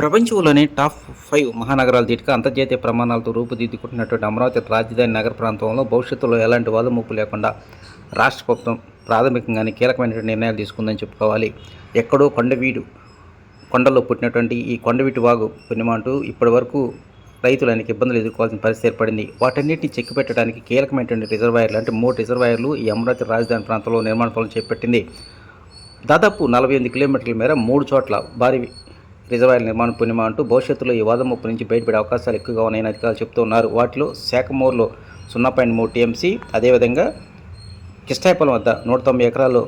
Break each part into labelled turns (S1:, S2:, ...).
S1: ప్రపంచంలోని టాప్ 5 మహానగరాల దిట్టుగా అంతర్జాతీయ ప్రమాణాలతో రూపుదిద్దుకుంటున్నటువంటి అమరావతి రాజధాని నగర ప్రాంతంలో భవిష్యత్తులో ఎలాంటి వాదుముప్పు లేకుండా రాష్ట్ర ప్రభుత్వం ప్రాథమికంగానే కీలకమైనటువంటి నిర్ణయాలు తీసుకుందని చెప్పుకోవాలి. ఎక్కడో కొండల్లో పుట్టినటువంటి ఈ కొండవీటి వాగు పుణ్యమంటూ ఇప్పటి వరకు రైతులు అనేక ఇబ్బందులు ఎదుర్కోవాల్సిన పరిస్థితి ఏర్పడింది. వాటన్నిటిని చెక్కిపెట్టడానికి కీలకమైనటువంటి రిజర్వాయర్లు అంటే 3 రిజర్వాయర్లు ఈ అమరావతి రాజధాని ప్రాంతంలో నిర్మాణ పనులు చేపట్టింది. దాదాపు 48 కిలోమీటర్ల మేర 3 చోట్ల భారీ రిజర్వాయర్ నిర్మాణం పుణ్యమా అంటూ భవిష్యత్తులో ఈ వాదముప్పు నుంచి బయటపడే అవకాశాలు ఎక్కువగా ఉన్నాయని అధికారులు చెబుతూ ఉన్నారు. వాటిలో శాఖమూరులో 0.3 టీఎంసీ, అదేవిధంగా కిష్టాయపాలెం వద్ద 190 ఎకరాల్లో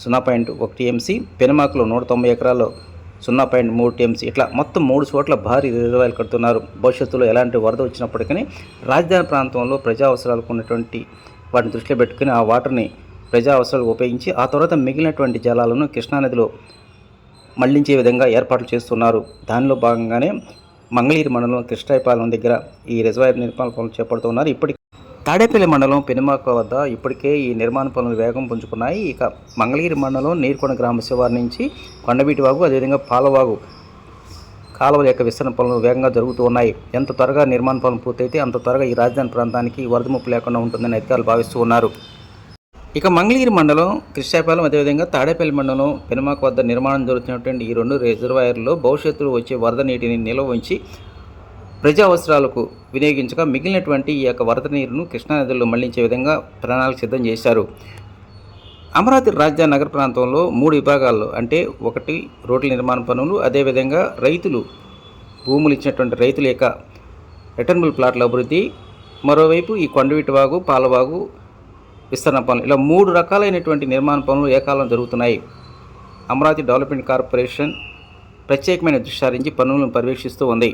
S1: 0.1 టీఎంసీ, పెనుమాకలో 190 ఎకరాల్లో 0.3 టీఎంసీ, ఇట్లా మొత్తం 3 చోట్ల భారీ రిజర్వాయర్లు కడుతున్నారు. భవిష్యత్తులో ఎలాంటి వరద వచ్చినప్పటికీ రాజధాని ప్రాంతంలో ప్రజా అవసరాలకు ఉన్నటువంటి వాటిని దృష్టిలో పెట్టుకుని ఆ వాటర్ని ప్రజా అవసరాలకు ఉపయోగించి ఆ తర్వాత మిగిలినటువంటి జలాలను కృష్ణానదిలో మళ్లించే విధంగా ఏర్పాట్లు చేస్తున్నారు. దానిలో భాగంగానే మంగళగిరి మండలం కృష్ణాయపాలెం దగ్గర ఈ రిజర్వాయర్ నిర్మాణ పనులు చేపడుతున్నారు. ఇప్పటికే తాడేపల్లి మండలం పెనుమాక వద్ద ఇప్పటికే ఈ నిర్మాణ పనులు వేగం పుంజుకున్నాయి. ఇక మంగళగిరి మండలం నీర్కొండ గ్రామ శివారు నుంచి కొండవీటి వాగు, అదేవిధంగా పాలవాగు కాలువల యొక్క విస్తరణ పనులు వేగంగా జరుగుతూ ఉన్నాయి. ఎంత త్వరగా నిర్మాణ పనులు పూర్తయితే అంత త్వరగా ఈ రాజధాని ప్రాంతానికి వరద ముప్పు లేకుండా ఉంటుందని అధికారులు భావిస్తూ ఉన్నారు. ఇక మంగళగిరి మండలం కృష్ణాయపాలెం, అదేవిధంగా తాడేపల్లి మండలం పెనుమాక వద్ద నిర్మాణం జరుగుతున్నటువంటి ఈ 2 రిజర్వాయర్లలో భవిష్యత్తులో వచ్చే వరద నీటిని నిల్వ ఉంచి ప్రజా అవసరాలకు వినియోగించగా మిగిలినటువంటి ఈ యొక్క వరద నీరును కృష్ణానదిలో మళ్లించే విధంగా ప్రణాళిక సిద్ధం చేశారు. అమరావతి రాజధాని నగర ప్రాంతంలో 3 విభాగాల్లో అంటే 1 రోడ్ల నిర్మాణ పనులు, అదేవిధంగా రైతులు భూములు ఇచ్చినటువంటి రైతుల యొక్క రిటర్నబుల్ ప్లాట్ల అభివృద్ధి, మరోవైపు ఈ కొండవీటి వాగు, పాలవాగు విస్తరణ పనులు, ఇలా 3 రకాలైనటువంటి నిర్మాణ పనులు ఏకాలంలో జరుగుతున్నాయి. అమరావతి డెవలప్మెంట్ కార్పొరేషన్ ప్రత్యేకమైన దృష్టి సారించి పనులను పర్యవేక్షిస్తూ ఉంది.